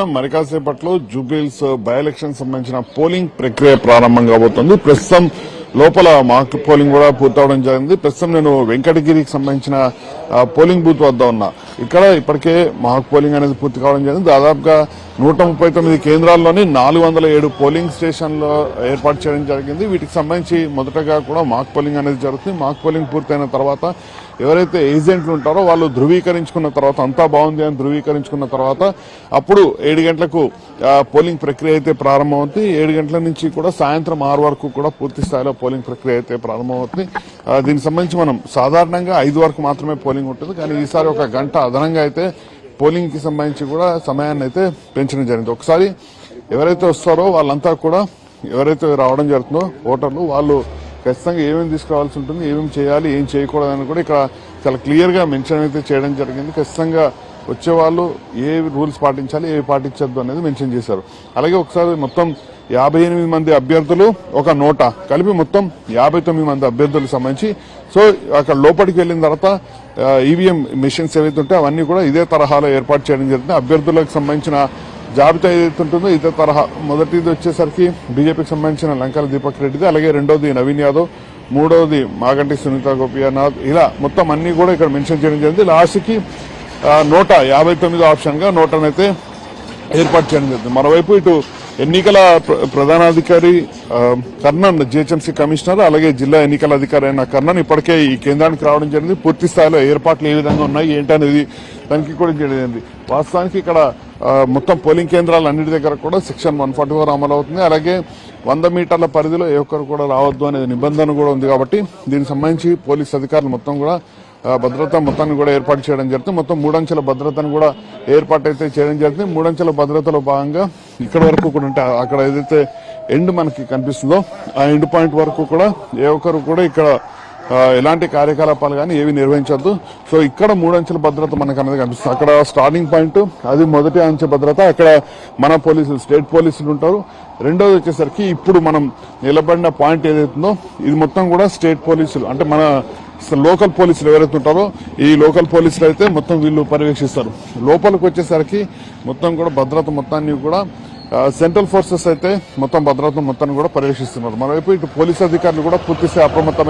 మరికాసేపట్లో Jubilee Hills by election సంబంధించిన polling ప్రక్రియ ప్రారంభం కాబోతోంది. ప్రస్తుతం లోపల మాక్ పోలింగ్ కూడా పూర్తవడం జరిగింది. ప్రస్తుతం నేను వెంకటగిరికి సంబంధించిన పోలింగ్ బూత్ వద్ద ఉన్నా. ఇక్కడ ఇప్పటికే మాక్ పోలింగ్ అనేది పూర్తి కావడం జరిగింది. దాదాపుగా 139 కేంద్రాల్లోని 407 పోలింగ్ స్టేషన్లు ఏర్పాటు చేయడం జరిగింది. వీటికి సంబంధించి మొదటగా కూడా మాక్ పోలింగ్ అనేది జరుగుతుంది. మాక్ పోలింగ్ పూర్తయిన తర్వాత ఎవరైతే ఏజెంట్లు ఉంటారో వాళ్ళు ధృవీకరించుకున్న తర్వాత అంతా బాగుంది అని ధృవీకరించుకున్న తర్వాత అప్పుడు 7 గంటలకు పోలింగ్ ప్రక్రియ అయితే ప్రారంభమవుతుంది. 7 గంటల నుంచి కూడా సాయంత్రం 6 వరకు కూడా పూర్తి స్థాయిలో పోలింగ్ ప్రక్రియ అయితే ప్రారంభమవుతుంది. దీనికి సంబంధించి మనం సాధారణంగా 5 వరకు మాత్రమే పోలింగ్ ఉంటుంది. కానీ ఈసారి 1 గంట అదనంగా అయితే పోలింగ్ కి సంబంధించి కూడా సమయాన్ని అయితే పెంచడం జరిగింది. ఒకసారి ఎవరైతే వస్తారో వాళ్ళంతా కూడా ఎవరైతే రావడం జరుగుతుందో ఓటర్లు వాళ్ళు ఖచ్చితంగా ఏమేమి తీసుకురావాల్సి ఉంటుంది, ఏమేమి చేయాలి, ఏం చేయకూడదని కూడా ఇక్కడ చాలా క్లియర్ గా మెన్షన్ అయితే చేయడం జరిగింది. ఖచ్చితంగా వచ్చేవాళ్ళు ఏ రూల్స్ పాటించాలి, ఏ పాటించద్దు అనేది మెన్షన్ చేశారు. అలాగే ఒకసారి మొత్తం 58 మంది అభ్యర్థులు ఒక నోటా కలిపి మొత్తం 59 మంది అభ్యర్థులకు సంబంధించి సో అక్కడ లోపలికి వెళ్లిన తర్వాత ఈవీఎం మిషన్స్ ఏవైతే ఉంటాయో అవన్నీ కూడా ఇదే తరహాలో ఏర్పాటు చేయడం జరుగుతుంది. అభ్యర్థులకు సంబంధించిన జాబితా ఏదైతే ఉంటుందో ఇదే తరహా మొదటిది వచ్చేసరికి బీజేపీకి సంబంధించిన లంకల దీపక్ రెడ్డిది, అలాగే రెండోది నవీన్ యాదవ్, మూడవది మాగంటి సునీత గోపినాథ్, ఇలా మొత్తం అన్ని కూడా ఇక్కడ మెన్షన్ చేయడం జరిగింది. లాస్ట్ కి 159 ఆప్షన్ గా నోటానైతే ఏర్పాటు చేయడం జరిగింది. మరోవైపు ఇటు ఎన్నికల ప్రధానాధికారి కర్ణన్, జిహెచ్ఎంసీ కమిషనర్, అలాగే జిల్లా ఎన్నికల అధికారి అయిన కర్ణన్ ఇప్పటికే ఈ కేంద్రానికి రావడం జరిగింది. పూర్తి స్థాయిలో ఏర్పాట్లు ఏ విధంగా ఉన్నాయి ఏంటనేది తనిఖీ కూడా చేయడం జరిగింది. వాస్తవానికి ఇక్కడ మొత్తం పోలింగ్ కేంద్రాలు అన్నిటి దగ్గర కూడా సెక్షన్ 144 అమలు అవుతుంది. అలాగే 100 మీటర్ల పరిధిలో ఏ ఒక్కరు కూడా రావద్దు అనేది నిబంధన కూడా ఉంది. కాబట్టి దీనికి సంబంధించి పోలీస్ అధికారులు మొత్తం కూడా భద్రత మొత్తాన్ని కూడా ఏర్పాటు చేయడం జరుగుతుంది. మొత్తం 3 అంచెల భద్రతను కూడా ఏర్పాటు అయితే చేయడం జరుగుతుంది. 3 అంచెల భద్రతలో భాగంగా ఇక్కడ వరకు కూడా అంటే అక్కడ ఏదైతే ఎండ్ మనకి కనిపిస్తుందో ఆ ఎండ్ పాయింట్ వరకు కూడా ఏ ఒక్కరు కూడా ఇక్కడ ఎలాంటి కార్యకలాపాలు కానీ ఏవి నిర్వహించద్దు. సో ఇక్కడ 3 అంచెల భద్రత మనకు అనేది కనిపిస్తుంది. అక్కడ స్టార్టింగ్ పాయింట్ అది మొదటి అంచె భద్రత, అక్కడ మన పోలీసులు స్టేట్ పోలీసులు ఉంటారు. రెండోది వచ్చేసరికి ఇప్పుడు మనం నిలబడిన పాయింట్ ఏదైతుందో ఇది మొత్తం కూడా స్టేట్ పోలీసులు అంటే మన లోకల్ పోలీసులు ఎవరైతే ఉంటారో ఈ లోకల్ పోలీసులు అయితే మొత్తం వీళ్ళు పర్యవేక్షిస్తారు. లోపలికి వచ్చేసరికి మొత్తం కూడా భద్రత మొత్తాన్ని కూడా సెంట్రల్ ఫోర్సెస్ అయితే మొత్తం భద్రత మొత్తాన్ని కూడా పర్యవేక్షిస్తున్నారు. మరోవైపు ఇటు పోలీసు అధికారులు కూడా పూర్తిస్థాయి అప్రమత్తమైన